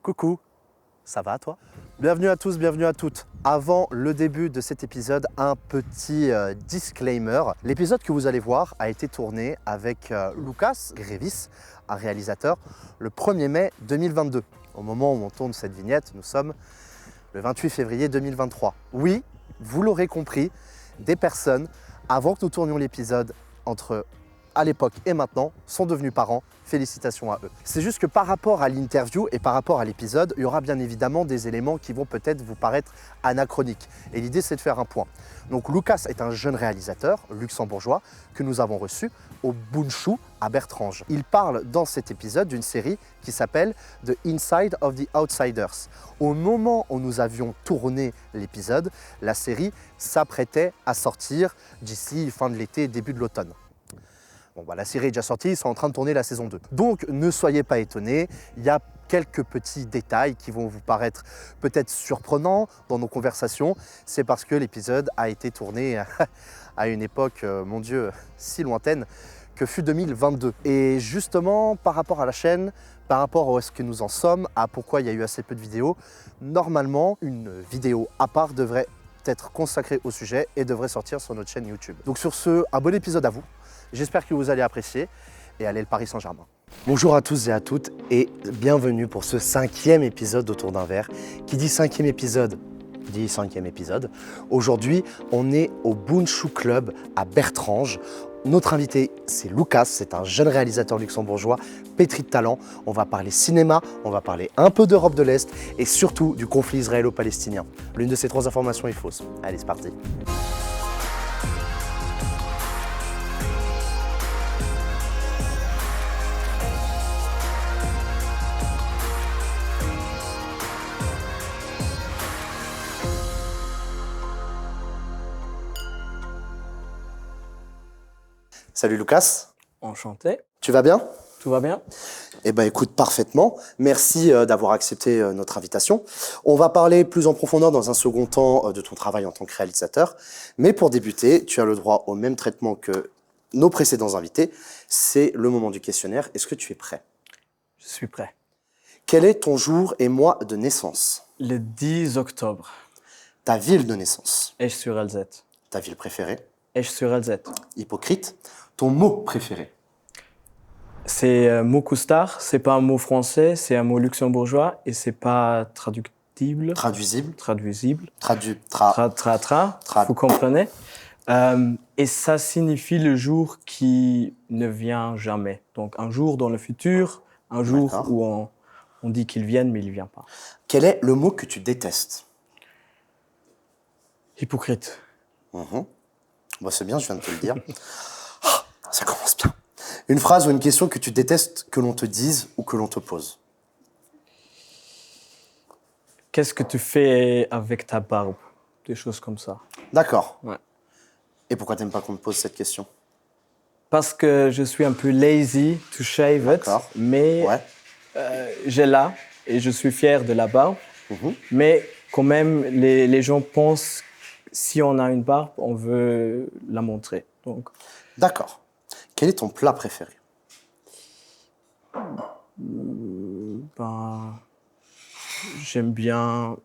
Coucou, ça va toi? Bienvenue à tous, bienvenue à toutes. Avant le début de cet épisode, un petit disclaimer. L'épisode que vous allez voir a été tourné avec Lucas Grévis, un réalisateur, le 1er mai 2022. Au moment où on tourne cette vignette, nous sommes le 28 février 2023. Oui, vous l'aurez compris, des personnes, avant que nous tournions l'épisode, entre à l'époque et maintenant, sont devenus parents. Félicitations à eux. C'est juste que par rapport à l'interview et par rapport à l'épisode, il y aura bien évidemment des éléments qui vont peut-être vous paraître anachroniques. Et l'idée, c'est de faire un point. Donc Lucas est un jeune réalisateur luxembourgeois que nous avons reçu au Bundschuh à Bertrange. Il parle dans cet épisode d'une série qui s'appelle The Inside of the Outsiders. Au moment où nous avions tourné l'épisode, la série s'apprêtait à sortir d'ici fin de l'été, début de l'automne. Bon, bah, la série est déjà sortie, ils sont en train de tourner la saison 2. Donc ne soyez pas étonnés, il y a quelques petits détails qui vont vous paraître peut-être surprenants dans nos conversations. C'est parce que l'épisode a été tourné à une époque, mon Dieu, si lointaine que fut 2022. Et justement, par rapport à la chaîne, par rapport à ce que nous en sommes, à pourquoi il y a eu assez peu de vidéos, normalement, une vidéo à part devrait être consacrée au sujet et devrait sortir sur notre chaîne YouTube. Donc sur ce, un bon épisode à vous. J'espère que vous allez apprécier et allez le Paris Saint-Germain. Bonjour à tous et à toutes et bienvenue pour ce 5e épisode d'Autour d'un verre. Qui dit 5e épisode, dit 5e épisode. Aujourd'hui, on est au Bundschuh Club à Bertrange. Notre invité, c'est Lucas, c'est un jeune réalisateur luxembourgeois, pétri de talent. On va parler cinéma, on va parler un peu d'Europe de l'Est et surtout du conflit israélo-palestinien. L'une de ces trois informations est fausse. Allez, c'est parti. Salut Lucas. Enchanté. Tu vas bien? Tout va bien? Eh ben écoute, parfaitement. Merci d'avoir accepté notre invitation. On va parler plus en profondeur dans un second temps de ton travail en tant que réalisateur. Mais pour débuter, tu as le droit au même traitement que nos précédents invités. C'est le moment du questionnaire. Est-ce que tu es prêt? Je suis prêt. Quel est ton jour et mois de naissance? Le 10 octobre. Ta ville de naissance? Esch-sur-Alzette. Ta ville préférée? Esch-sur-Alzette. Hypocrite. Ton mot préféré? C'est mot coustard, c'est pas un mot français, c'est un mot luxembourgeois et c'est pas traductible. Traduisible. Traduisible. Tra. Vous comprenez? Et ça signifie le jour qui ne vient jamais. Donc un jour dans le futur, un jour D'accord. où on dit qu'il vienne mais il vient pas. Quel est le mot que tu détestes? Hypocrite. Bon, c'est bien, je viens de te le dire. Ah, ça commence bien. Une phrase ou une question que tu détestes que l'on te dise ou que l'on te pose? Qu'est-ce que tu fais avec ta barbe? Des choses comme ça. D'accord. Ouais. Et pourquoi t'aimes pas qu'on te pose cette question? Parce que je suis un peu lazy to shave it, D'accord. mais Ouais. j'ai là et je suis fier de la barbe. Mais quand même, les gens pensent si on a une barbe, on veut la montrer. Donc, D'accord. Quel est ton plat préféré? j'aime bien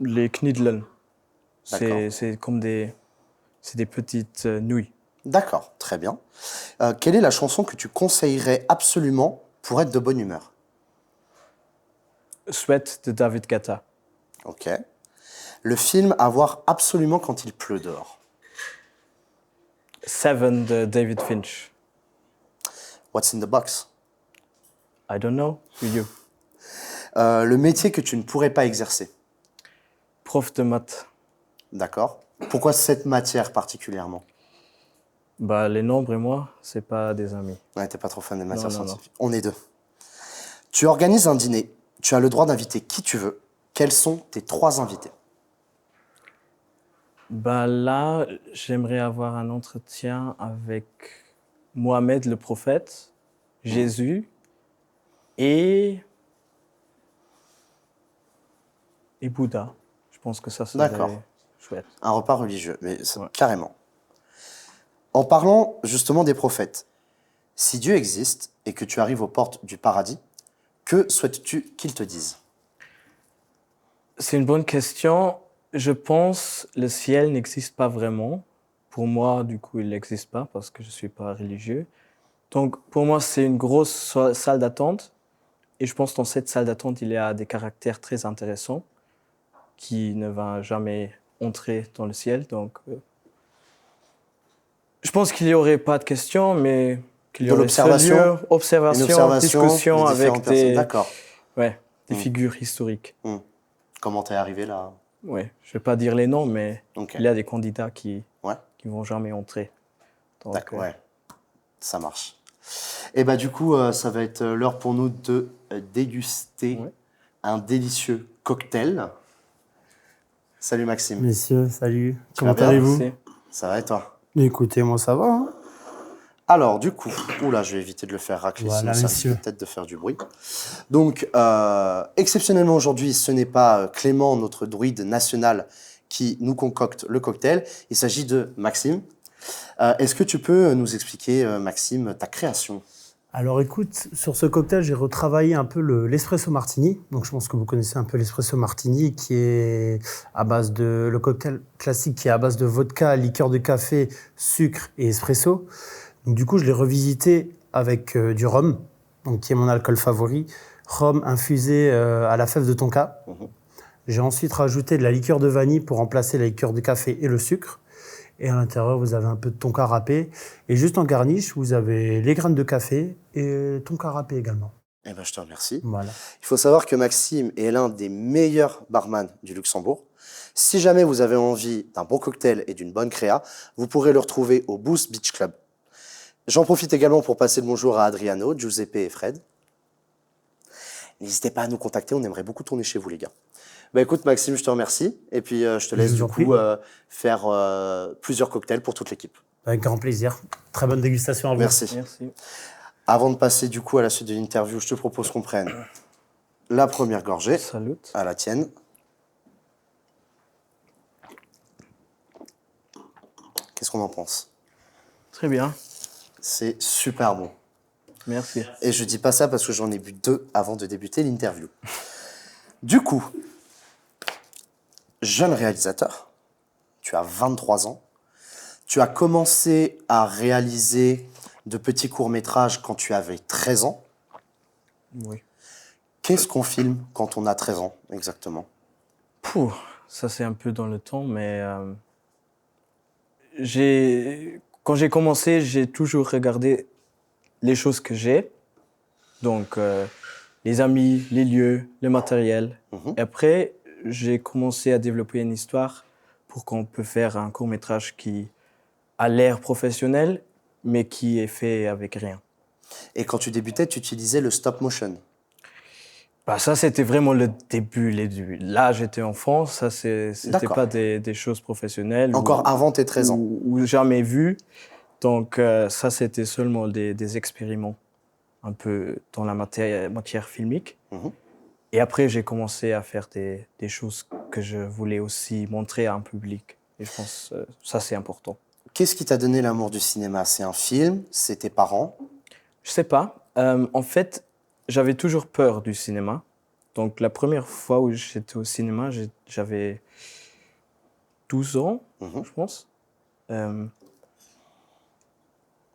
les knidlen. D'accord. C'est comme des petites nouilles. D'accord, très bien. Quelle est la chanson que tu conseillerais absolument pour être de bonne humeur? Sweat de David Guetta. Ok. Le film à voir absolument quand il pleut dehors? Seven de David Finch. What's in the box? I don't know. You. Le métier que tu ne pourrais pas exercer? Prof de maths. D'accord. Pourquoi cette matière particulièrement? Les nombres et moi, c'est pas des amis. Ouais, t'es pas trop fan des matières Non. scientifiques. On est deux. Tu organises un dîner. Tu as le droit d'inviter qui tu veux. Quels sont tes 3 invités? Là, j'aimerais avoir un entretien avec Mohamed le prophète, Jésus et Bouddha. Je pense que ça serait D'accord. chouette. Un repas religieux, mais Ouais. carrément. En parlant justement des prophètes, si Dieu existe et que tu arrives aux portes du paradis, que souhaites-tu qu'il te dise? C'est une bonne question. Je pense que le ciel n'existe pas vraiment. Pour moi, du coup, il n'existe pas parce que je ne suis pas religieux. Donc, pour moi, c'est une grosse salle d'attente. Et je pense que dans cette salle d'attente, il y a des caractères très intéressants qui ne vont jamais entrer dans le ciel. Donc, je pense qu'il n'y aurait pas de questions, mais qu'il y De aurait l'observation. seulement observation, discussion de avec différentes personnes. des, D'accord. des figures historiques. Comment t'es arrivé là? Ouais, je ne vais pas dire les noms, mais Ok. il y a des candidats qui Ouais. ne vont jamais entrer. Donc, D'accord, ouais. Ça marche. Et bah du coup, ça va être l'heure pour nous de déguster un délicieux cocktail. Salut Maxime. Messieurs, salut. Tu vas Comment bien? allez-vous? c'est- Ça va et toi? Écoutez, moi ça va. Hein. Alors du coup, oula, je vais éviter de le faire racler, Voilà, sinon ça risque messieurs. peut-être de faire du bruit. Donc, exceptionnellement aujourd'hui, ce n'est pas Clément, notre druide national, qui nous concocte le cocktail. Il s'agit de Maxime. Est-ce que tu peux nous expliquer, Maxime, ta création? Alors écoute, sur ce cocktail, j'ai retravaillé un peu l'espresso martini. Donc je pense que vous connaissez un peu l'espresso martini qui est à base de le cocktail classique qui est à base de vodka, liqueur de café, sucre et espresso. Donc du coup, je l'ai revisité avec du rhum, donc qui est mon alcool favori, rhum infusé à la fève de tonka. J'ai ensuite rajouté de la liqueur de vanille pour remplacer la liqueur de café et le sucre. Et à l'intérieur, vous avez un peu de tonka râpé. Et juste en garniche, vous avez les graines de café et tonka râpé également. Eh ben, je te remercie. Voilà. Il faut savoir que Maxime est l'un des meilleurs barman du Luxembourg. Si jamais vous avez envie d'un bon cocktail et d'une bonne créa, vous pourrez le retrouver au Boost Beach Club. J'en profite également pour passer le bonjour à Adriano, Giuseppe et Fred. N'hésitez pas à nous contacter, on aimerait beaucoup tourner chez vous, les gars. Bah écoute, Maxime, je te remercie. Et puis, je te laisse vous du en coup prie. faire plusieurs cocktails pour toute l'équipe. Avec grand plaisir. Très bonne dégustation à vous. Merci. Merci. Avant de passer du coup à la suite de l'interview, je te propose qu'on prenne la première gorgée. Salut. À la tienne. Qu'est-ce qu'on en pense? Très bien. C'est super bon. Merci. Et je dis pas ça parce que j'en ai bu 2 avant de débuter l'interview. Du coup, jeune réalisateur, tu as 23 ans. Tu as commencé à réaliser de petits courts-métrages quand tu avais 13 ans. Oui. Qu'est-ce qu'on filme quand on a 13 ans, exactement? Pouh, ça c'est un peu dans le temps, mais quand j'ai commencé, j'ai toujours regardé les choses que j'ai. Donc, les amis, les lieux, le matériel. Et après, j'ai commencé à développer une histoire pour qu'on peut faire un court-métrage qui a l'air professionnel, mais qui est fait avec rien. Et quand tu débutais, tu utilisais le stop motion. Bah, ça, c'était vraiment le début, les débuts. Là, j'étais enfant, ça, c'était D'accord. pas des choses professionnelles. Encore avant tes 13 ans. Ou jamais vu. Donc, ça, c'était seulement des expériments un peu dans la matière filmique. Et après, j'ai commencé à faire des choses que je voulais aussi montrer à un public. Et je pense que ça, c'est important. Qu'est-ce qui t'a donné l'amour du cinéma? C'est un film? C'est tes parents? Je sais pas. En fait, j'avais toujours peur du cinéma. Donc, la première fois où j'étais au cinéma, j'avais 12 ans, je pense.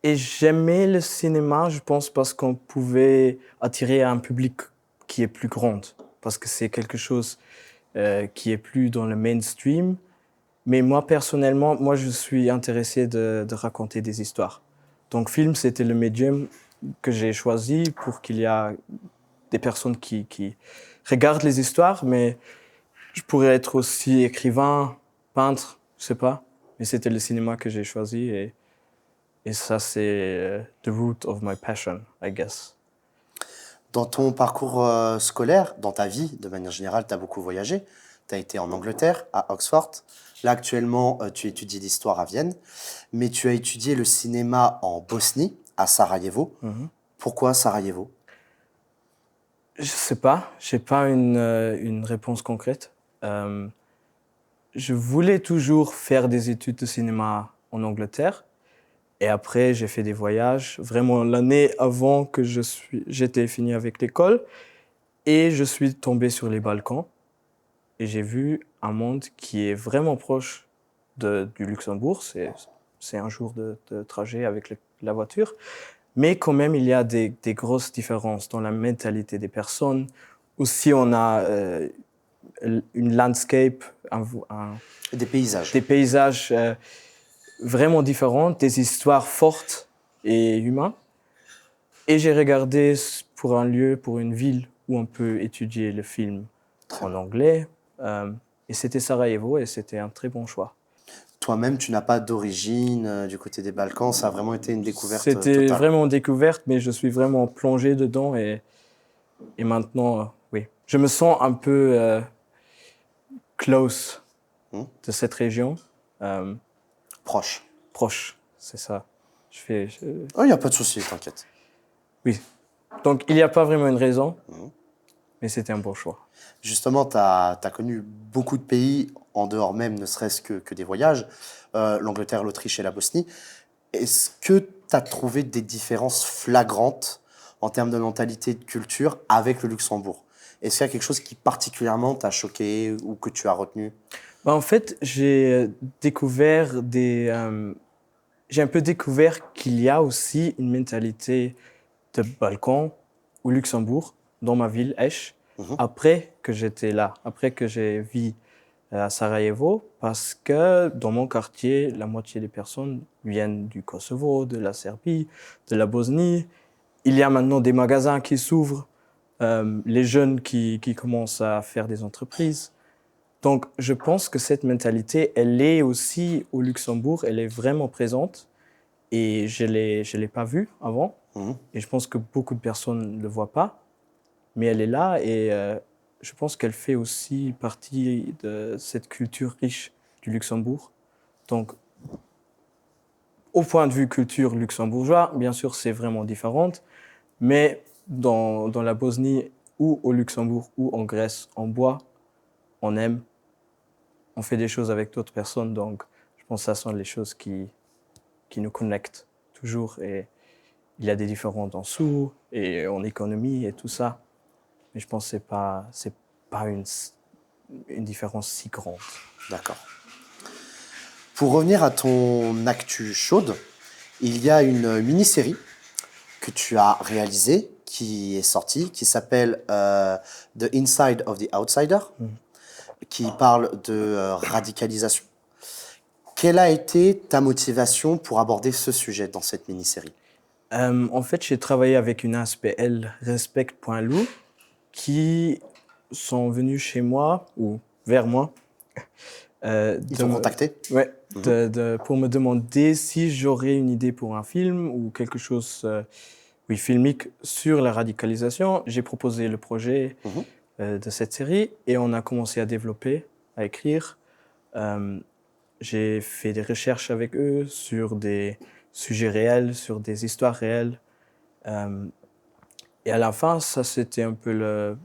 Et j'aimais le cinéma, je pense, parce qu'on pouvait attirer un public qui est plus grand. Parce que c'est quelque chose qui est plus dans le mainstream. Mais moi, personnellement, moi, je suis intéressé de raconter des histoires. Donc, film, c'était le médium que j'ai choisi pour qu'il y ait des personnes qui regardent les histoires, mais je pourrais être aussi écrivain, peintre, je sais pas. Mais c'était le cinéma que j'ai choisi et ça, c'est the root of my passion, I guess. Dans ton parcours scolaire, dans ta vie, de manière générale, tu as beaucoup voyagé. Tu as été en Angleterre, à Oxford. Là, actuellement, tu étudies l'histoire à Vienne. Mais tu as étudié le cinéma en Bosnie, à Sarajevo. Pourquoi Sarajevo? Je sais pas. J'ai pas une réponse concrète. Je voulais toujours faire des études de cinéma en Angleterre. Et après, j'ai fait des voyages, vraiment l'année avant que j'étais fini avec l'école. Et je suis tombé sur les Balkans. et j'ai vu un monde qui est vraiment proche du Luxembourg. C'est un jour de trajet avec la voiture. Mais quand même, il y a des grosses différences dans la mentalité des personnes. Aussi, on a une landscape, Des paysages. des paysages vraiment différents, des histoires fortes et humaines. Et j'ai regardé pour un lieu, pour une ville où on peut étudier le film en anglais. Et c'était Sarajevo et c'était un très bon choix. Toi-même, tu n'as pas d'origine du côté des Balkans. Ça a vraiment été une découverte C'était totale. vraiment une découverte, mais je suis vraiment plongé dedans et maintenant, oui. Je me sens un peu close de cette région. Proche. Proche, c'est ça. Oh, il n'y a pas de souci, t'inquiète. Oui. Donc, il n'y a pas vraiment une raison, mais c'était un bon choix. Justement, tu as connu beaucoup de pays en dehors même, ne serait-ce que des voyages, l'Angleterre, l'Autriche et la Bosnie. Est-ce que tu as trouvé des différences flagrantes en termes de mentalité et de culture avec le Luxembourg? Est-ce qu'il y a quelque chose qui particulièrement t'a choqué ou que tu as retenu? En fait, j'ai un peu découvert qu'il y a aussi une mentalité de Balkan au Luxembourg, dans ma ville, Esch, après que j'étais là, après que j'ai vécu à Sarajevo, parce que dans mon quartier, la moitié des personnes viennent du Kosovo, de la Serbie, de la Bosnie. Il y a maintenant des magasins qui s'ouvrent, les jeunes qui commencent à faire des entreprises. Donc, je pense que cette mentalité, elle est aussi au Luxembourg, elle est vraiment présente. Et je l'ai pas vue avant. Et je pense que beaucoup de personnes ne le voient pas. Mais elle est là et je pense qu'elle fait aussi partie de cette culture riche du Luxembourg. Donc, au point de vue culture luxembourgeois, bien sûr, c'est vraiment différent. Mais dans la Bosnie ou au Luxembourg ou en Grèce, on boit, on aime, on fait des choses avec d'autres personnes. Donc, je pense que ça sont les choses qui nous connectent toujours. Et il y a des différences en sous et en économie et tout ça. Mais je pense que c'est pas une différence si grande. D'accord. Pour revenir à ton actu chaude, il y a une mini-série que tu as réalisée, qui est sortie, qui s'appelle The Inside of the Outsider, qui parle de radicalisation. Quelle a été ta motivation pour aborder ce sujet dans cette mini-série? En fait, j'ai travaillé avec une ASPL, Respect.lu, qui sont venus chez moi, ou vers moi. Ils t'ont contacté? Ouais, pour me demander si j'aurais une idée pour un film ou quelque chose filmique sur la radicalisation. J'ai proposé le projet de cette série et on a commencé à développer, à écrire. J'ai fait des recherches avec eux sur des sujets réels, sur des histoires réelles. Et à la fin, ça, c'était un peu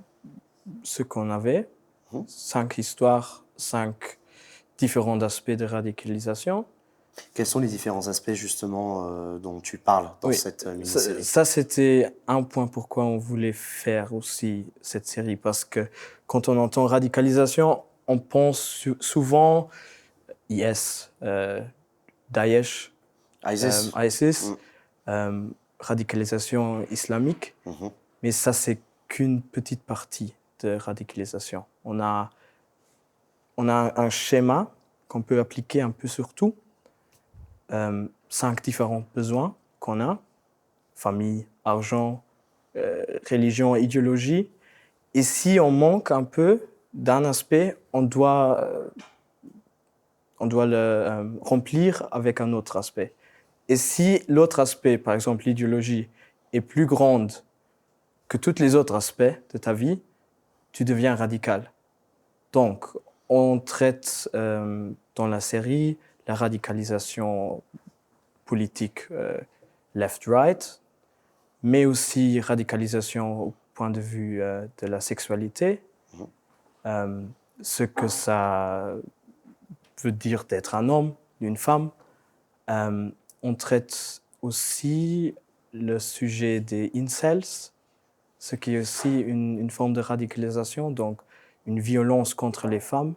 ce qu'on avait. 5 histoires, 5 différents aspects de radicalisation. Quels sont les différents aspects justement dont tu parles dans cette mini-série? Ça, c'était un point pourquoi on voulait faire aussi cette série. Parce que quand on entend radicalisation, on pense souvent IS, Daesh, ISIS, radicalisation islamique. Mais ça, c'est qu'une petite partie de radicalisation. On a un schéma qu'on peut appliquer un peu sur tout. 5 différents besoins qu'on a: famille, argent, religion, idéologie. Et si on manque un peu d'un aspect, on doit le remplir avec un autre aspect. Et si l'autre aspect, par exemple l'idéologie, est plus grande que tous les autres aspects de ta vie, tu deviens radical. Donc, on traite dans la série la radicalisation politique left-right, mais aussi radicalisation au point de vue de la sexualité, ce que ça veut dire d'être un homme, une femme. On traite aussi le sujet des incels, ce qui est aussi une forme de radicalisation, donc une violence contre les femmes.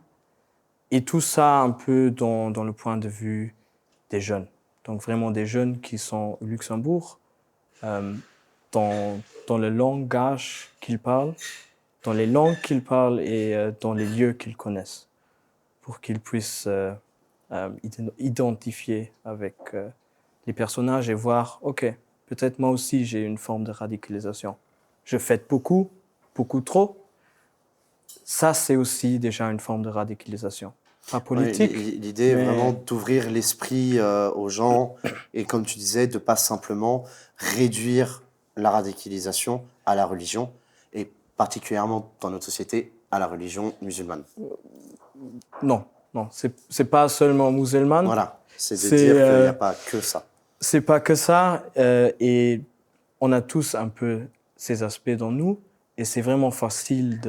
Et tout ça un peu dans le point de vue des jeunes. Donc vraiment des jeunes qui sont au Luxembourg, dans le langage qu'ils parlent, dans les langues qu'ils parlent et dans les lieux qu'ils connaissent, pour qu'ils puissent identifier avec les personnages et voir, OK, peut-être moi aussi j'ai une forme de radicalisation. Je fête beaucoup trop. Ça, c'est aussi déjà une forme de radicalisation. Pas politique. Ouais, l'idée est mais- vraiment d'ouvrir l'esprit aux gens et, comme tu disais, de pas simplement réduire la radicalisation à la religion et particulièrement dans notre société à la religion musulmane. Non, c'est pas seulement musulman. Voilà, c'est de C'est, dire qu'il n'y a pas que ça. C'est pas que ça, et on a tous un peu ces aspects dans nous, et c'est vraiment facile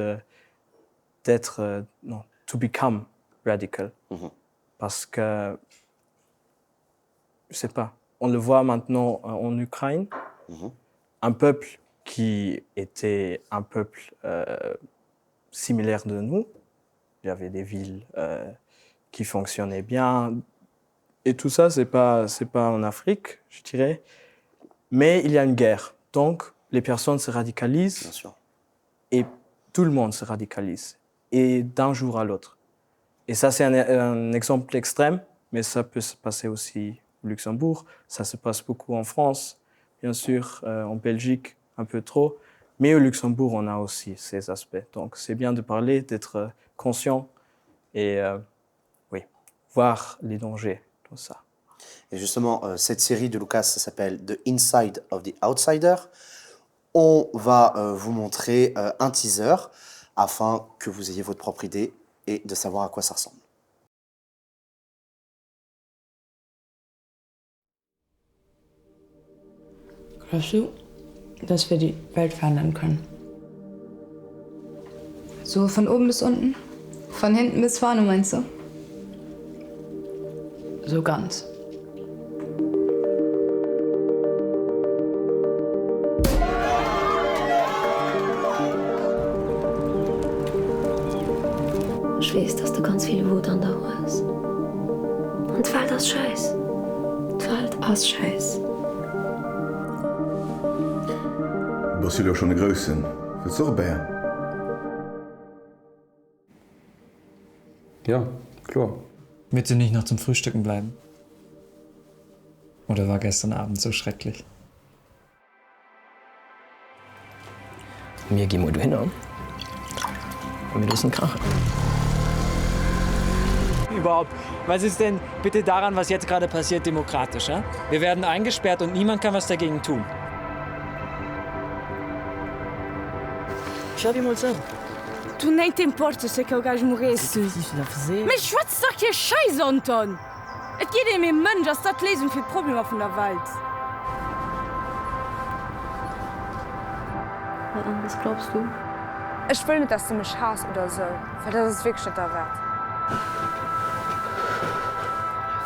to become radical. Mhm. Parce que, je sais pas, on le voit maintenant en Ukraine, Mhm. un peuple qui était un peuple similaire de nous. Il y avait des villes qui fonctionnaient bien. Et tout ça, c'est pas en Afrique, je dirais. Mais il y a une guerre. Donc, les personnes se radicalisent Bien sûr. et tout le monde se radicalise. Et d'un jour à l'autre. Et ça, c'est un exemple extrême, mais ça peut se passer aussi au Luxembourg. Ça se passe beaucoup en France, bien sûr, en Belgique, un peu trop. Mais au Luxembourg, on a aussi ces aspects. Donc, c'est bien de parler, d'être conscient et voir les dangers dans ça. Et justement, cette série de Lucas, ça s'appelle The Inside of the Outsider. On va vous montrer un teaser afin que vous ayez votre propre idée et de savoir à quoi ça ressemble. Glaubst du, dass wir die Welt verändern können? So von oben bis unten? Von hinten bis vorne, meinst du? So ganz. Ich weiß, dass du ganz viel Wut an der hast. Und die Welt ist scheiß. Die Welt ist scheiß. Was ja schon grössen. Wat so bär? Ja, klar. Willst du nicht noch zum Frühstücken bleiben? Oder war gestern Abend so schrecklich? Wir gehen mal hin, und wir müssen krachen. Überhaupt, was ist denn bitte daran, was jetzt gerade passiert, demokratisch? Ja? Wir werden eingesperrt und niemand kann was dagegen tun. Schau dir mal so. Tu nem te importa se aquele gajo morresse. O que isso dá a fazer? Mas schwatzt doch hier Scheiße, Anton! Es geht ihm im Mensch, dass das die Lösung für die Probleme von der Welt. Was anderes glaubst du? Ich will nicht, dass du mich hasst oder so, weil das ist wirklich nicht der Wert.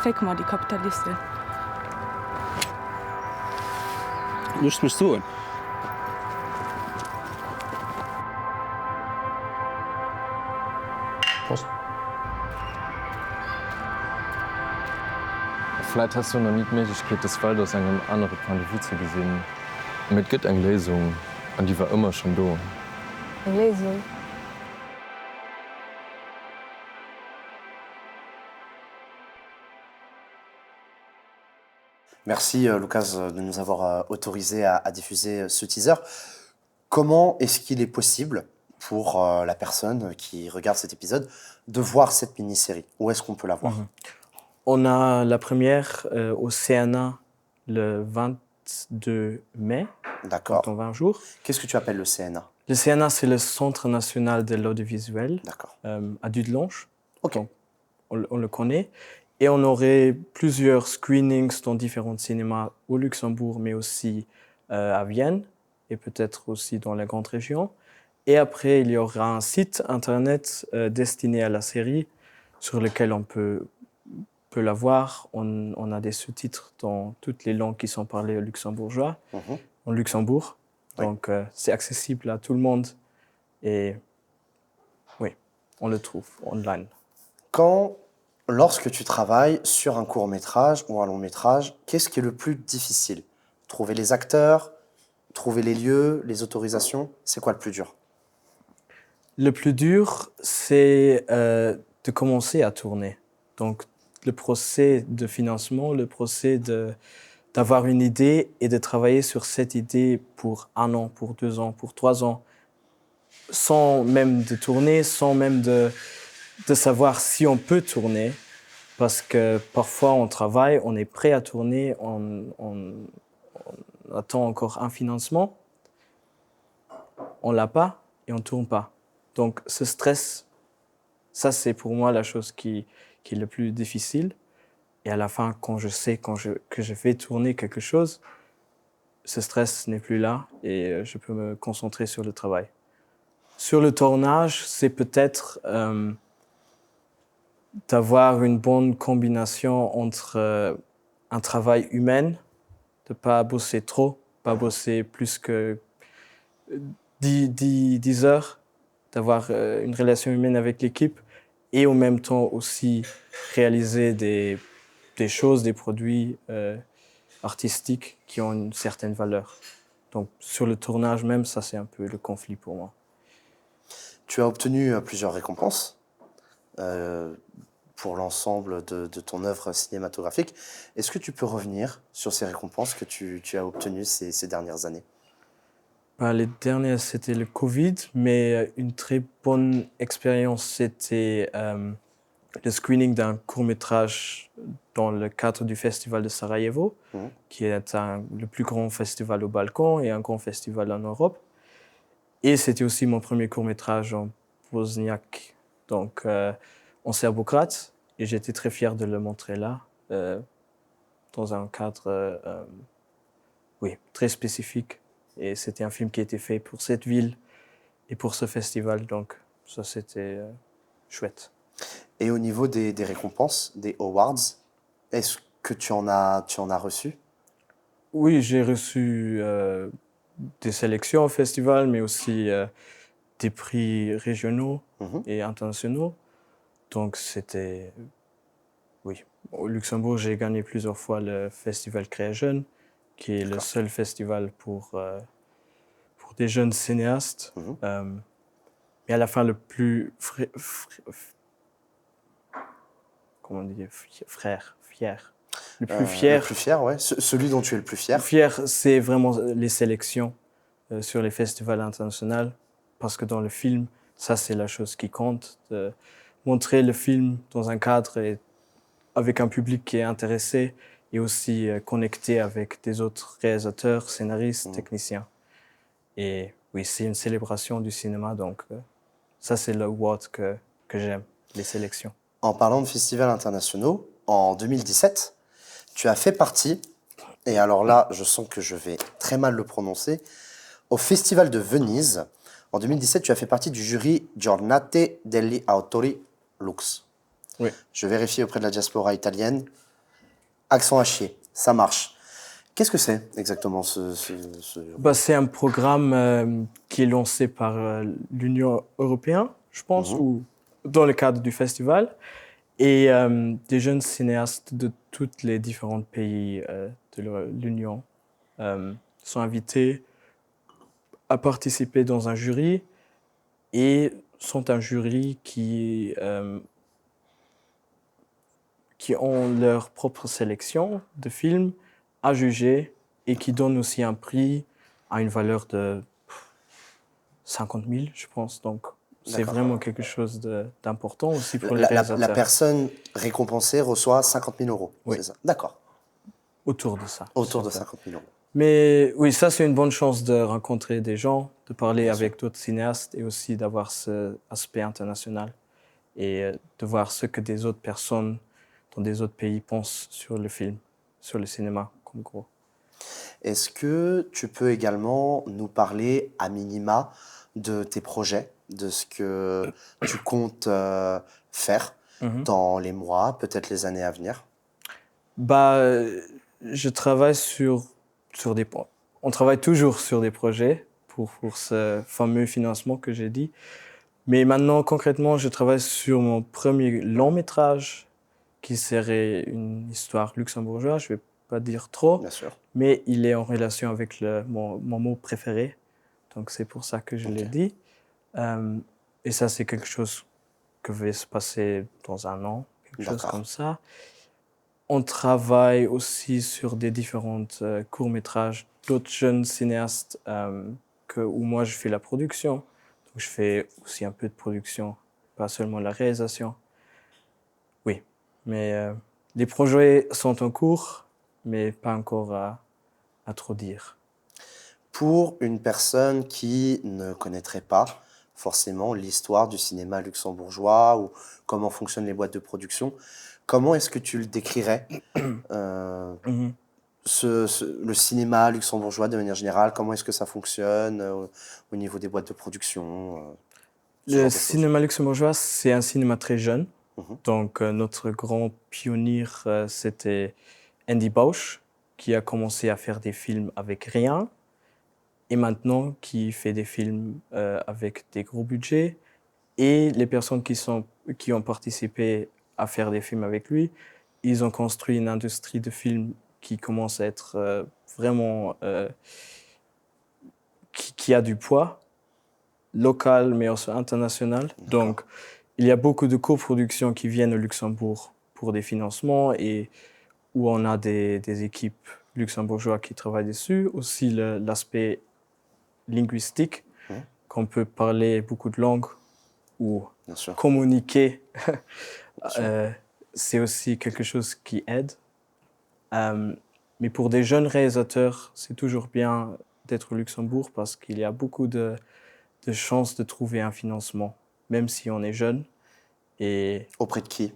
Fick mal die Kapitalistin. Du musst mich tun. Prost. Vielleicht hast du noch nie die Möglichkeit, das Welt aus einem anderen Point de vue zu sehen. Mit gibt eine Lesung, und die war immer schon da. Eine Lesung? Merci Lucas de nous avoir autorisé à diffuser ce teaser. Comment est-ce qu'il est possible pour la personne qui regarde cet épisode de voir cette mini-série? Où est-ce qu'on peut la voir? On a la première au CNA le 22 mai, D'accord. dans 20 jours. Qu'est-ce que tu appelles le CNA? Le CNA, c'est le Centre national de l'audiovisuel D'accord. à Dudelange. Ok. Donc, on le connaît. Et on aurait plusieurs screenings dans différents cinémas au Luxembourg, mais aussi à Vienne et peut-être aussi dans la grande région. Et après, il y aura un site internet destiné à la série sur lequel on peut la voir. On a des sous-titres dans toutes les langues qui sont parlées au luxembourgeois, en Luxembourg. Oui. Donc, c'est accessible à tout le monde. Et oui, on le trouve online. Lorsque tu travailles sur un court-métrage ou un long-métrage, qu'est-ce qui est le plus difficile? Trouver les acteurs, trouver les lieux, les autorisations, c'est quoi le plus dur? Le plus dur, c'est de commencer à tourner. Donc, le procès de financement, le procès d'avoir une idée et de travailler sur cette idée pour 1 an, pour 2 ans, pour 3 ans, sans même de tourner, sans même de savoir si on peut tourner. Parce que parfois, on travaille, on est prêt à tourner, on attend encore un financement, on l'a pas et on tourne pas. Donc, ce stress, ça, c'est pour moi la chose qui est le plus difficile. Et à la fin, quand je sais que je vais tourner quelque chose, ce stress n'est plus là et je peux me concentrer sur le travail. Sur le tournage, c'est peut-être d'avoir une bonne combinaison entre un travail humain, de ne pas bosser trop, pas bosser plus que 10 heures, d'avoir une relation humaine avec l'équipe et en même temps aussi réaliser des choses, des produits artistiques qui ont une certaine valeur. Donc sur le tournage même, ça c'est un peu le conflit pour moi. Tu as obtenu plusieurs récompenses pour l'ensemble de ton œuvre cinématographique. Est-ce que tu peux revenir sur ces récompenses que tu as obtenues ces dernières années? Les dernières, c'était le Covid, mais une très bonne expérience, c'était le screening d'un court-métrage dans le cadre du Festival de Sarajevo, qui est le plus grand festival au Balkan et un grand festival en Europe. Et c'était aussi mon premier court-métrage en bosniaque, donc en Serbocrate. Et j'étais très fier de le montrer là, dans un cadre très spécifique. Et c'était un film qui a été fait pour cette ville et pour ce festival, donc ça c'était chouette. Et au niveau des récompenses, des awards, est-ce que tu en as reçu? Oui, j'ai reçu des sélections au festival, mais aussi des prix régionaux et internationaux. Donc c'était... Oui, au Luxembourg, j'ai gagné plusieurs fois le Festival Créa Jeune, qui est le seul festival pour des jeunes cinéastes. Mais à la fin, le plus comment on dit, fier. Le plus fier. Le plus fier, ouais. Celui dont tu es le plus fier. Le fier, c'est vraiment les sélections sur les festivals internationaux. Parce que dans le film, ça, c'est la chose qui compte. De montrer le film dans un cadre et avec un public qui est intéressé et aussi connecté avec des autres réalisateurs, scénaristes, techniciens. Et oui, c'est une célébration du cinéma, donc ça, c'est l'award que j'aime, les sélections. En parlant de festivals internationaux, en 2017, tu as fait partie, et alors là, je sens que je vais très mal le prononcer, au Festival de Venise. En 2017, tu as fait partie du jury Giornate degli Autori Lux. Oui. Je vérifie auprès de la diaspora italienne. Accent à chier, ça marche. Qu'est-ce que c'est exactement C'est un programme qui est lancé par l'Union européenne, je pense, ou dans le cadre du festival. Et des jeunes cinéastes de tous les différents pays de l'Union sont invités à participer dans un jury et sont un jury qui ont leur propre sélection de films à juger et qui donnent aussi un prix à une valeur de 50 000, je pense. Donc, c'est vraiment quelque chose d'important aussi pour les réalisateurs. La personne récompensée reçoit 50 000 euros, oui. C'est ça? D'accord. Autour de ça. Autour de 50 000 euros. Mais oui, ça, c'est une bonne chance de rencontrer des gens, de parler avec d'autres cinéastes et aussi d'avoir cet aspect international et de voir ce que des autres personnes dans des autres pays pensent sur le film, sur le cinéma, comme gros. Est-ce que tu peux également nous parler à minima de tes projets, de ce que tu comptes faire dans les mois, peut-être les années à venir? Je travaille sur des points. On travaille toujours sur des projets pour ce fameux financement que j'ai dit. Mais maintenant, concrètement, je travaille sur mon premier long métrage qui serait une histoire luxembourgeoise. Je ne vais pas dire trop, Bien sûr. mais il est en relation avec mon mot préféré. Donc, c'est pour ça que je l'ai dit. Et ça, c'est quelque chose qui va se passer dans 1 an, quelque chose comme ça. On travaille aussi sur des différents courts-métrages d'autres jeunes cinéastes où moi, je fais la production. Donc, je fais aussi un peu de production, pas seulement la réalisation. Oui, mais les projets sont en cours, mais pas encore à trop dire. Pour une personne qui ne connaîtrait pas forcément l'histoire du cinéma luxembourgeois ou comment fonctionnent les boîtes de production, comment est-ce que tu le décrirais, le cinéma luxembourgeois de manière générale? Comment est-ce que ça fonctionne au niveau des boîtes de production Le cinéma luxembourgeois, c'est un cinéma très jeune. Donc, notre grand pionnier, c'était Andy Bausch, qui a commencé à faire des films avec rien, et maintenant qui fait des films avec des gros budgets. Et les personnes qui ont participé à faire des films avec lui, ils ont construit une industrie de films qui commence à être vraiment... qui a du poids, local mais aussi international. Donc, il y a beaucoup de coproductions qui viennent au Luxembourg pour des financements et où on a des équipes luxembourgeoises qui travaillent dessus. Aussi l'aspect linguistique, qu'on peut parler beaucoup de langues ou communiquer. C'est aussi quelque chose qui aide. Mais pour des jeunes réalisateurs, c'est toujours bien d'être au Luxembourg parce qu'il y a beaucoup de chances de trouver un financement, même si on est jeune. Et auprès de qui?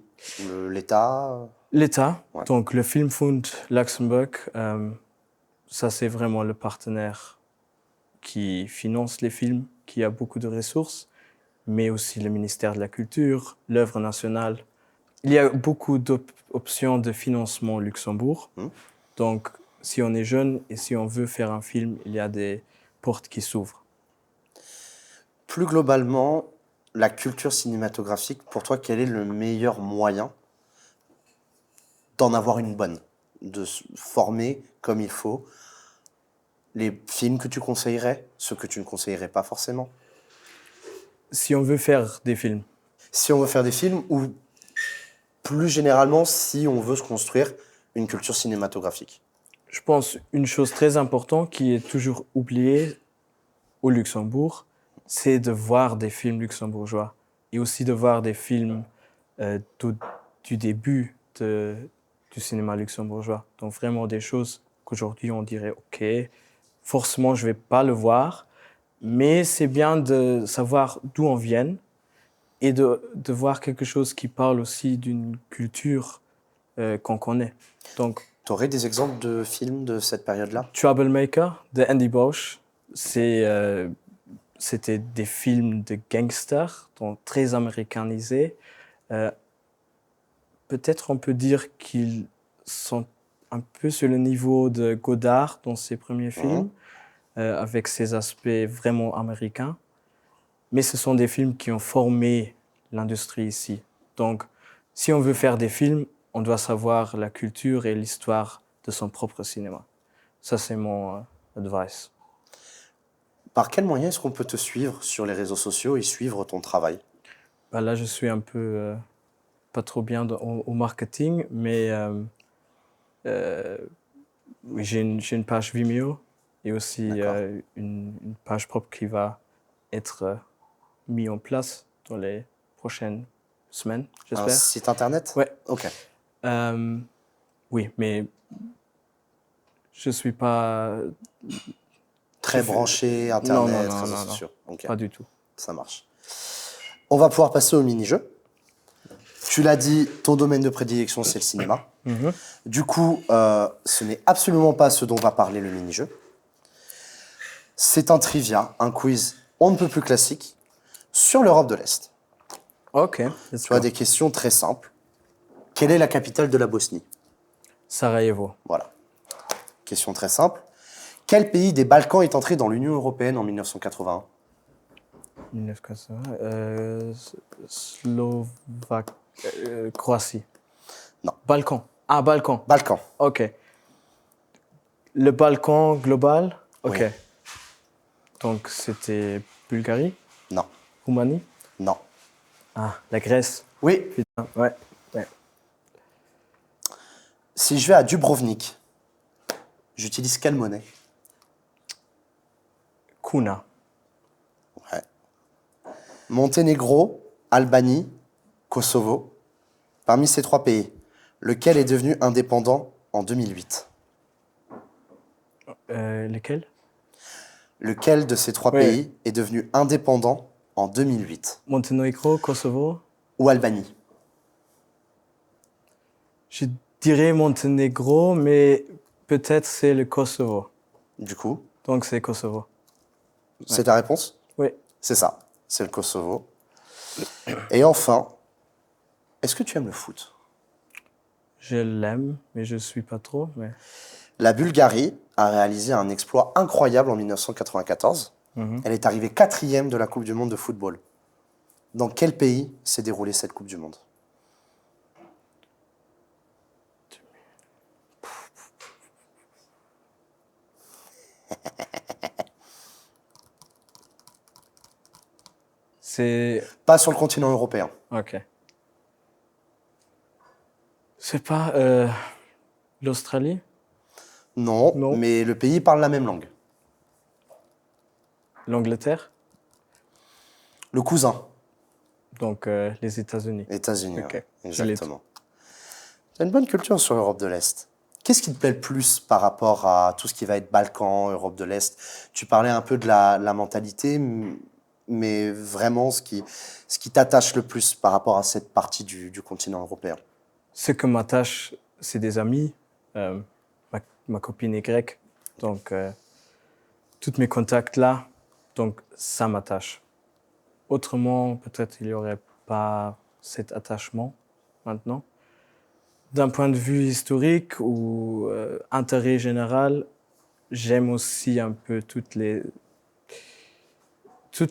L'État? L'État. Ouais. Donc le Filmfonds Luxembourg, ça c'est vraiment le partenaire qui finance les films, qui a beaucoup de ressources, mais aussi le ministère de la Culture, l'Œuvre nationale. Il y a beaucoup d'options de financement au Luxembourg. Donc, si on est jeune et si on veut faire un film, il y a des portes qui s'ouvrent. Plus globalement, la culture cinématographique, pour toi, quel est le meilleur moyen d'en avoir une bonne, de se former comme il faut? Les films que tu conseillerais, ceux que tu ne conseillerais pas forcément? Si on veut faire des films. Si on veut faire des films ou plus généralement si on veut se construire une culture cinématographique? Je pense une chose très importante qui est toujours oubliée au Luxembourg, c'est de voir des films luxembourgeois et aussi de voir des films du début du cinéma luxembourgeois. Donc vraiment des choses qu'aujourd'hui on dirait « ok, forcément je ne vais pas le voir », mais c'est bien de savoir d'où on vient et de voir quelque chose qui parle aussi d'une culture qu'on connaît. Donc, tu aurais des exemples de films de cette période-là? Troublemaker de Andy Bausch, c'était des films de gangsters, donc très américanisés. Peut-être on peut dire qu'ils sont un peu sur le niveau de Godard dans ses premiers films, avec ses aspects vraiment américains. Mais ce sont des films qui ont formé l'industrie ici. Donc, si on veut faire des films, on doit savoir la culture et l'histoire de son propre cinéma. Ça, c'est mon advice. Par quel moyen est-ce qu'on peut te suivre sur les réseaux sociaux et suivre ton travail? Là, je suis un peu pas trop bien au marketing, mais oui, j'ai une page Vimeo et aussi une page propre qui va être mise en place dans les prochaines semaines, j'espère. Un site internet? Ouais. Ok. Oui, mais je ne suis pas... Très branché internet, réseaux sociaux. Okay. Pas du tout. Ça marche. On va pouvoir passer au mini-jeu. Tu l'as dit, ton domaine de prédilection, c'est le cinéma. Du coup, ce n'est absolument pas ce dont va parler le mini-jeu. C'est un trivia, un quiz on ne peut plus classique sur l'Europe de l'Est. Ok. Tu as des questions très simples. Quelle est la capitale de la Bosnie? Sarajevo. Voilà. Question très simple. Quel pays des Balkans est entré dans l'Union européenne en 1981? Croatie. Non. Balkan. Ah, Balkan. Balkan. Ok. Le Balkan global. Ok. Oui. Donc c'était Bulgarie. Non. Roumanie. Non. Ah, la Grèce. Oui. Putain, ouais. Si je vais à Dubrovnik, j'utilise quelle monnaie? Kuna. Ouais. Monténégro, Albanie, Kosovo. Parmi ces 3 pays, lequel est devenu indépendant en 2008? Lesquels? Lequel de ces 3 pays est devenu indépendant en 2008? Monténégro, Kosovo. Ou Albanie? Je dirais Monténégro, mais peut-être c'est le Kosovo. Du coup? Donc c'est Kosovo. C'est ta réponse? Oui. C'est ça, c'est le Kosovo. Et enfin, est-ce que tu aimes le foot? Je l'aime, mais je ne suis pas trop. Mais... La Bulgarie a réalisé un exploit incroyable en 1994. Elle est arrivée 4e de la Coupe du Monde de football. Dans quel pays s'est déroulée cette Coupe du Monde? C'est... Pas sur le continent européen. Ok. C'est pas l'Australie? Non, mais le pays parle la même langue. L'Angleterre? Le cousin. Donc les États-Unis. États-Unis, Ok. ouais, exactement. Tu as une bonne culture sur l'Europe de l'Est. Qu'est-ce qui te plaît le plus par rapport à tout ce qui va être Balkan, Europe de l'Est? Tu parlais un peu de la mentalité, mais vraiment ce qui t'attache le plus par rapport à cette partie du continent européen? Ce que m'attache, c'est des amis. Ma copine est grecque, donc tous mes contacts là, donc ça m'attache. Autrement, peut-être il n'y aurait pas cet attachement maintenant. D'un point de vue historique ou intérêt général, j'aime aussi un peu toute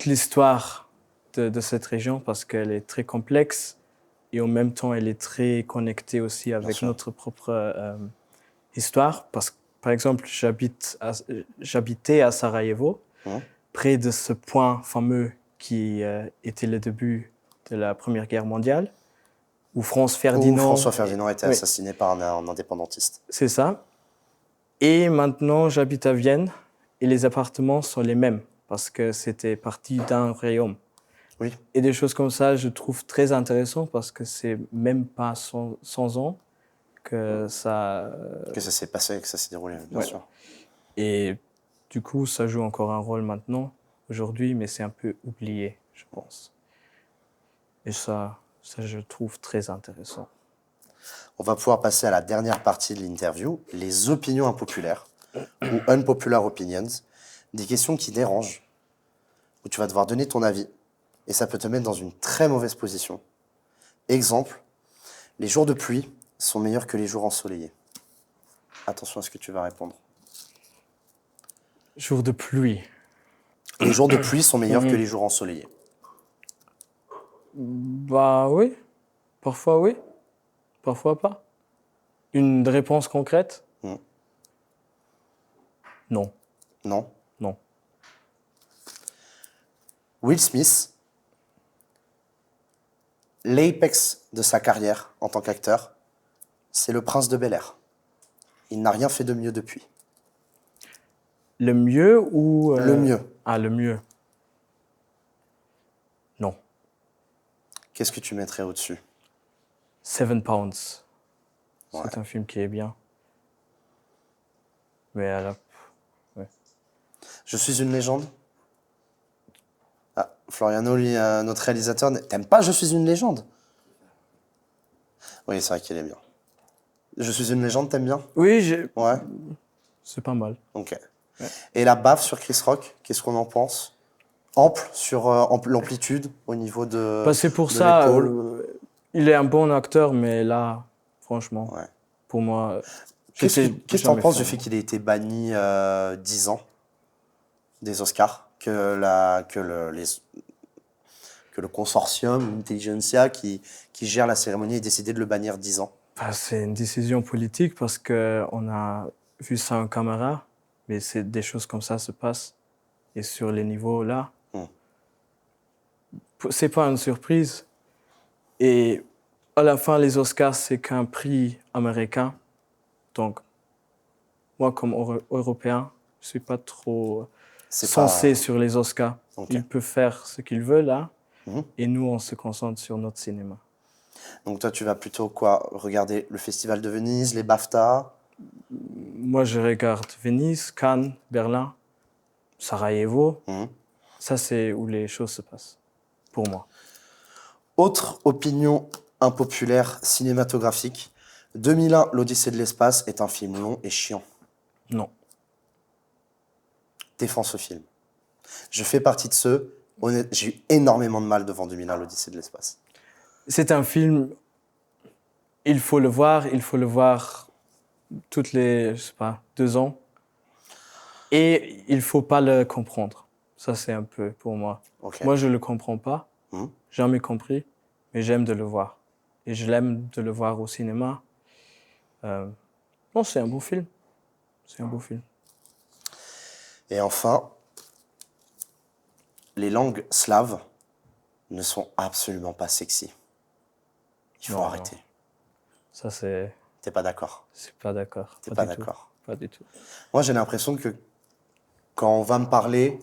l'histoire de cette région parce qu'elle est très complexe et en même temps elle est très connectée aussi avec notre propre histoire. Parce que, par exemple, j'habitais à Sarajevo, près de ce point fameux qui était le début de la Première Guerre mondiale, où François Ferdinand était assassiné par un indépendantiste. C'est ça. Et maintenant, j'habite à Vienne et les appartements sont les mêmes parce que c'était parti d'un royaume. Oui. Et des choses comme ça, je trouve très intéressant parce que c'est même pas 100 ans que ça... Que ça s'est passé, que ça s'est déroulé, bien sûr. Et du coup, ça joue encore un rôle maintenant, aujourd'hui, mais c'est un peu oublié, je pense. Et ça, je trouve très intéressant. On va pouvoir passer à la dernière partie de l'interview, les opinions impopulaires, ou unpopular opinions, des questions qui dérangent, où tu vas devoir donner ton avis, et ça peut te mettre dans une très mauvaise position. Exemple, les jours de pluie sont meilleurs que les jours ensoleillés. Attention à ce que tu vas répondre. Jours de pluie. Les jours de pluie sont meilleurs que les jours ensoleillés. Bah oui, parfois pas. Une réponse concrète? Non. Non? Non. Will Smith, l'apex de sa carrière en tant qu'acteur, c'est le prince de Bel-Air. Il n'a rien fait de mieux depuis. Le mieux ou... Le mieux. Ah, le mieux. Non. Qu'est-ce que tu mettrais au-dessus? 7 Pounds. Ouais. C'est un film qui est bien. Mais alors... Ouais. Je suis une légende? Ah, Floriano, lui, notre réalisateur, t'aimes pas Je suis une légende? Oui, c'est vrai qu'il est bien. Je suis une légende, t'aimes bien? Oui, Ouais. C'est pas mal. Ok. Ouais. Et la baffe sur Chris Rock, qu'est-ce qu'on en pense? Ample sur l'amplitude au niveau de. Bah, c'est pour ça. Il est un bon acteur, mais là, franchement, pour moi. Qu'est-ce que tu en penses du fait qu'il ait été banni 10 ans des Oscars, que que le consortium, l'intelligentsia qui gère la cérémonie ait décidé de le bannir 10 ans? C'est une décision politique parce qu'on a vu ça en caméra, mais des choses comme ça se passent. Et sur les niveaux là, c'est pas une surprise. Et à la fin, les Oscars, c'est qu'un prix américain. Donc, moi, comme Européen, je suis pas trop censé sur les Oscars. Okay. Ils peuvent faire ce qu'ils veulent là, et nous, on se concentre sur notre cinéma. Donc toi, tu vas plutôt quoi? Regarder le Festival de Venise, les BAFTA? Moi, je regarde Venise, Cannes, Berlin, Sarajevo. Ça, c'est où les choses se passent, pour moi. Autre opinion impopulaire cinématographique. 2001, l'Odyssée de l'espace est un film long et chiant. Non. Défends ce film. Je fais partie de ceux, j'ai eu énormément de mal devant 2001, l'Odyssée de l'espace. C'est un film, il faut le voir toutes les, je sais pas, 2 ans. Et il faut pas le comprendre. Ça, c'est un peu pour moi. Okay. Moi, je le comprends pas, jamais compris, mais j'aime de le voir. Et je l'aime de le voir au cinéma. Non, c'est un beau film. C'est un beau film. Et enfin, les langues slaves ne sont absolument pas sexy. Il faut arrêter. Non. Ça, c'est... T'es pas d'accord? C'est pas d'accord. T'es pas d'accord? Pas du tout. Moi, j'ai l'impression que quand on va me parler,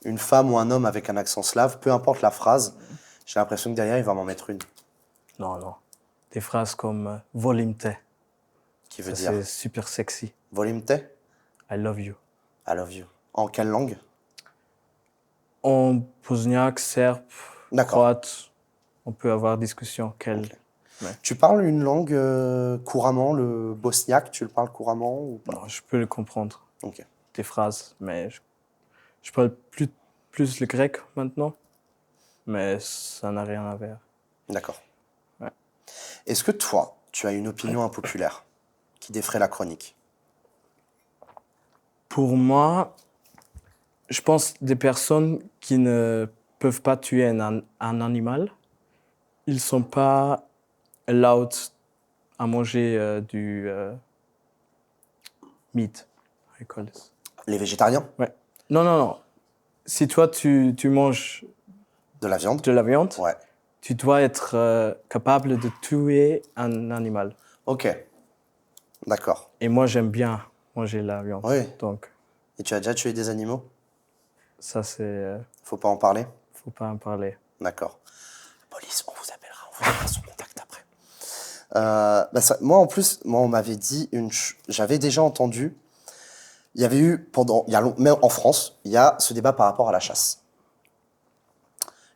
une femme ou un homme avec un accent slave, peu importe la phrase, j'ai l'impression que derrière, il va m'en mettre une. Non. Des phrases comme « volimte ». Qui veut dire? C'est super sexy. Volimte? I love you. I love you. En quelle langue? En bosniaque, serbe, croate. On peut avoir discussion. Okay. Ouais. Tu parles une langue couramment, le bosniaque, tu le parles couramment ou pas? Non, je peux le comprendre. Okay. Des phrases, mais je parle plus le grec maintenant, mais ça n'a rien à voir. D'accord. Ouais. Est-ce que toi, tu as une opinion impopulaire qui défraie la chronique? Pour moi, je pense des personnes qui ne peuvent pas tuer un animal, ils ne sont pas allowed à manger du meat. I call this. Les végétariens? Ouais. Non. Si toi, tu manges de la viande, ouais. Tu dois être capable de tuer un animal. Ok. D'accord. Et moi, j'aime bien manger la viande. Oui. Donc. Et tu as déjà tué des animaux? Ça, c'est... Faut pas en parler? Faut pas en parler. D'accord. Police, on vous appellera, on vous donnera son contact après. Moi, en plus, on m'avait dit j'avais déjà entendu. Il y avait eu même en France, il y a ce débat par rapport à la chasse,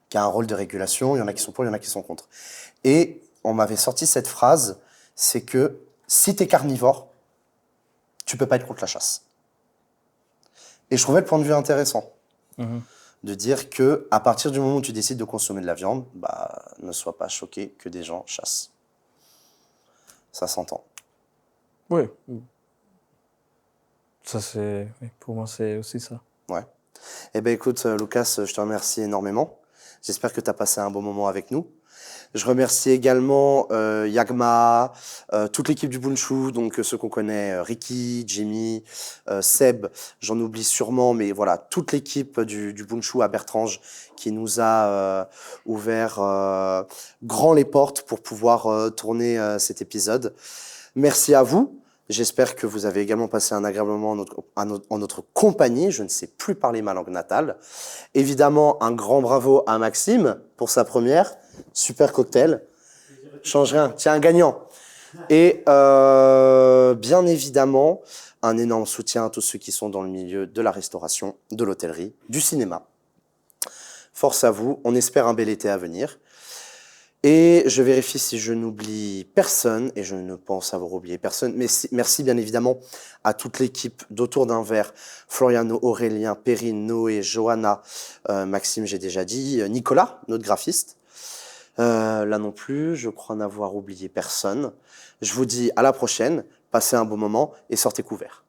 qui a un rôle de régulation. Il y en a qui sont pour, il y en a qui sont contre. Et on m'avait sorti cette phrase, c'est que si tu es carnivore, tu peux pas être contre la chasse. Et je trouvais le point de vue intéressant. De dire que à partir du moment où tu décides de consommer de la viande, ne sois pas choqué que des gens chassent. Ça s'entend. Oui. Ça, c'est... Pour moi, c'est aussi ça. Ouais. Eh bien, écoute, Lucas, je te remercie énormément. J'espère que tu as passé un bon moment avec nous. Je remercie également Yagma, toute l'équipe du Bunchu, donc ceux qu'on connaît, Ricky, Jimmy, Seb, j'en oublie sûrement, mais voilà, toute l'équipe du Bunchu à Bertrange qui nous a ouvert grand les portes pour pouvoir tourner cet épisode. Merci à vous. J'espère que vous avez également passé un agréable moment en notre compagnie. Je ne sais plus parler ma langue natale. Évidemment, un grand bravo à Maxime pour sa première. Super cocktail. Change rien. Tiens, un gagnant. Et bien évidemment, un énorme soutien à tous ceux qui sont dans le milieu de la restauration, de l'hôtellerie, du cinéma. Force à vous. On espère un bel été à venir. Et je vérifie si je n'oublie personne, et je ne pense avoir oublié personne, mais merci bien évidemment à toute l'équipe d'Autour d'un verre, Floriano, Aurélien, Perrine, Noé, Johanna, Maxime, j'ai déjà dit, Nicolas, notre graphiste. Là non plus, je crois n'avoir oublié personne. Je vous dis à la prochaine, passez un bon moment et sortez couverts.